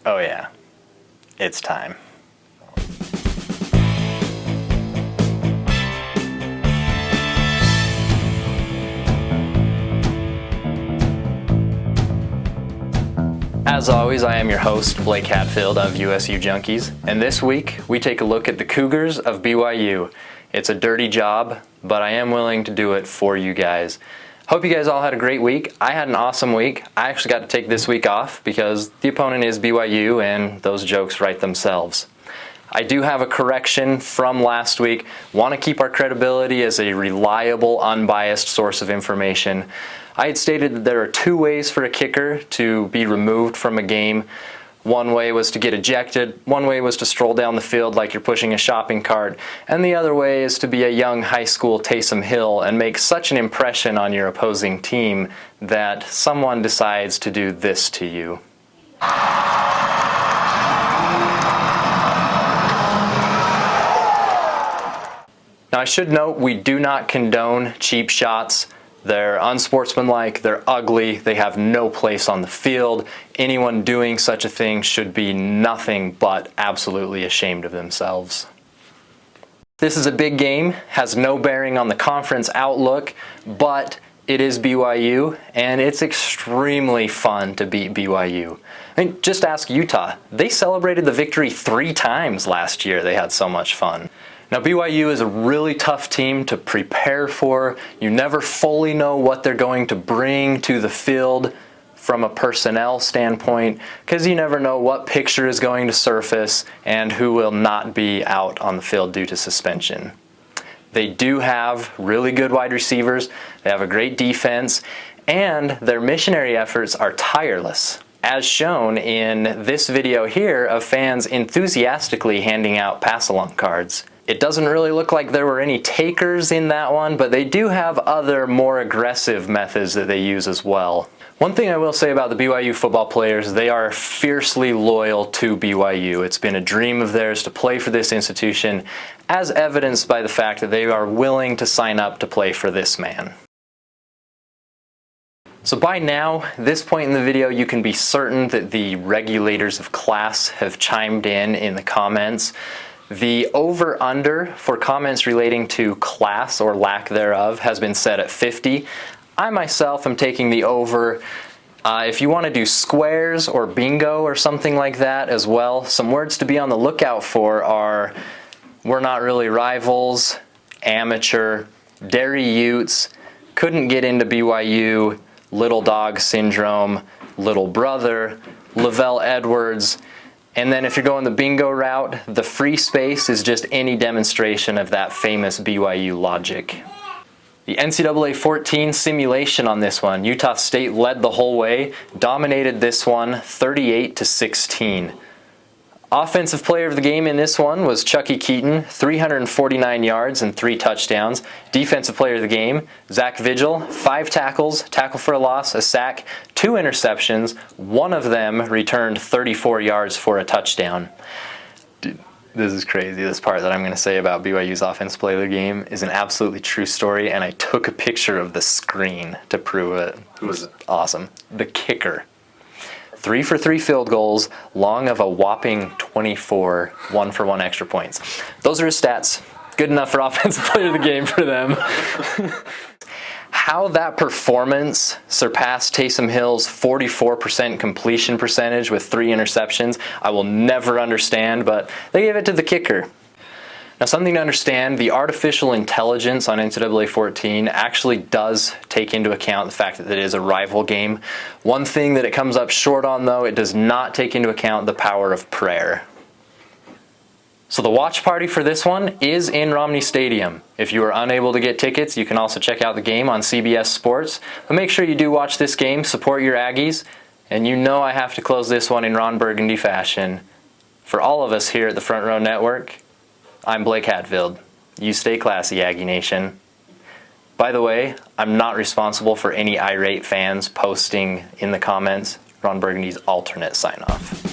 Oh yeah, it's time. As always, I am your host, Blake Hatfield of USU Junkies, and this week we take a look at the Cougars of BYU. It's a dirty job, but I am willing to do it for you guys. Hope you guys all had a great week. I had an awesome week. I actually got to take this week off because the opponent is BYU and those jokes write themselves. I do have a correction from last week. Want to keep our credibility as a reliable, unbiased source of information. I had stated that there are two ways for a kicker to be removed from a game. One way was to get ejected, one way was to stroll down the field like you're pushing a shopping cart, and the other way is to be a young high school Taysom Hill and make such an impression on your opposing team that someone decides to do this to you. Now I should note we do not condone cheap shots. They're unsportsmanlike, they're ugly, they have no place on the field. Anyone doing such a thing should be nothing but absolutely ashamed of themselves. This is a big game, has no bearing on the conference outlook, but it is BYU, and it's extremely fun to beat BYU. I mean, just ask Utah. They celebrated the victory 3 times last year. They had so much fun. Now, BYU is a really tough team to prepare for. You never fully know what they're going to bring to the field from a personnel standpoint because you never know what picture is going to surface and who will not be out on the field due to suspension. They do have really good wide receivers, they have a great defense, and their missionary efforts are tireless, as shown in this video here of fans enthusiastically handing out pass-along cards. It doesn't really look like there were any takers in that one, but they do have other more aggressive methods that they use as well. One thing I will say about the BYU football players, they are fiercely loyal to BYU. It's been a dream of theirs to play for this institution, as evidenced by the fact that they are willing to sign up to play for this man. So by now, this point in the video, you can be certain that the regulators of class have chimed in the comments. The over-under for comments relating to class or lack thereof has been set at 50. I myself am taking the over. If you want to do squares or bingo or something like that as well, some words to be on the lookout for are we're not really rivals, amateur, dairy utes, couldn't get into BYU, little dog syndrome, little brother, Lavelle Edwards. And then if you're going the bingo route, the free space is just any demonstration of that famous BYU logic. The NCAA 14 simulation on this one, Utah State led the whole way, dominated this one 38-16. Offensive player of the game in this one was Chucky Keaton, 349 yards and 3 touchdowns. Defensive player of the game, Zach Vigil, 5 tackles, tackle for a loss, a sack, 2 interceptions. One of them returned 34 yards for a touchdown. Dude, this is crazy. This part that I'm going to say about BYU's offensive player of the game is an absolutely true story, and I took a picture of the screen to prove it. It was awesome. The kicker. 3 for 3 field goals, long of a whopping 24, 1 for 1 extra points. Those are his stats. Good enough for offensive player of the game for them. How that performance surpassed Taysom Hill's 44% completion percentage with 3 interceptions, I will never understand, but they gave it to the kicker. Now, something to understand, the artificial intelligence on NCAA 14 actually does take into account the fact that it is a rival game. One thing that it comes up short on, though, it does not take into account the power of prayer. So the watch party for this one is in Romney Stadium. If you are unable to get tickets, you can also check out the game on CBS Sports. But make sure you do watch this game, support your Aggies, and you know I have to close this one in Ron Burgundy fashion. For all of us here at the Front Row Network, I'm Blake Hatfield. You stay classy, Aggie Nation. By the way, I'm not responsible for any irate fans posting in the comments Ron Burgundy's alternate sign-off.